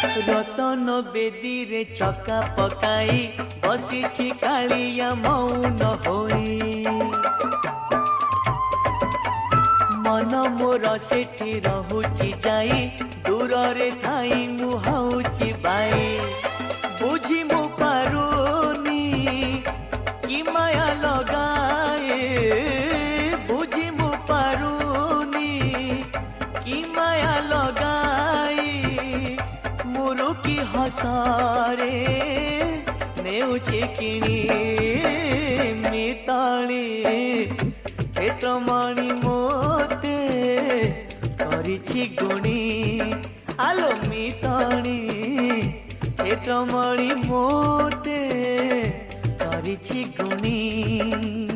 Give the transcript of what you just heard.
रतन बेदी रे चका पकाई बसी कालिया मौन होई मन मोर सेठी रहुची जाई दूर रे थाई मुहाउची बाई बुझी मु पारुनी कि माया लगाए बुझी मु पारुनी कि माया लगाई मुरु की हसारे नेउची किणी मिताली क्षेत्रमणि मोते करिछि गुणी आलो मिताली क्षेत्रमणि मोते करिछि गुणी।